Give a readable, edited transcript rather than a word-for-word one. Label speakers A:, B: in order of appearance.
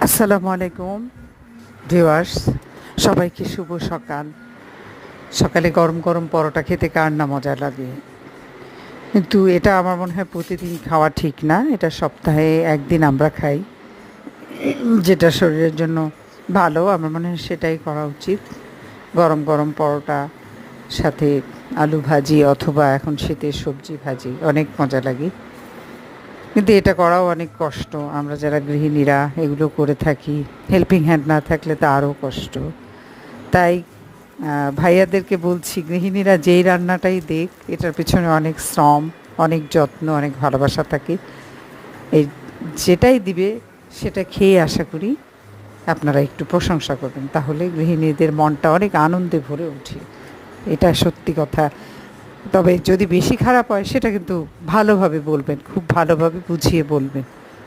A: আসসালামু আলাইকুম ভিউয়ার্স, সবাইকে শুভ সকাল। সকালে গরম গরম পরোটা খেতে কার না মজা লাগে, কিন্তু এটা আমার মনে হয় প্রতিদিন খাওয়া ঠিক না। এটা সপ্তাহে একদিন আমরা খাই, যেটা শরীরের জন্য ভালো। আমার মনে হয় সেটাই করা উচিত। গরম গরম পরোটা সাথে আলু ভাজি অথবা এখন শীতের সবজি ভাজি অনেক মজা লাগে, কিন্তু এটা করাও অনেক কষ্ট। আমরা যারা গৃহিণীরা এগুলো করে থাকি, হেল্পিং হ্যান্ড না থাকলে তো আরও কষ্ট। তাই ভাইয়াদেরকে বলছি, গৃহিণীরা যেই রান্নাটাই দেখ, এটার পেছনে অনেক শ্রম, অনেক যত্ন, অনেক ভালোবাসা থাকে। এই যেটাই দিবে সেটা খেয়ে আশা করি আপনারা একটু প্রশংসা করবেন, তাহলে গৃহিণীদের মনটা অনেক আনন্দে ভরে ওঠে। এটা সত্যি কথা। তবে যদি বেশি খারাপ হয় সেটা কিন্তু ভালোভাবে বলবেন, খুব ভালোভাবে বুঝিয়ে বলবেন।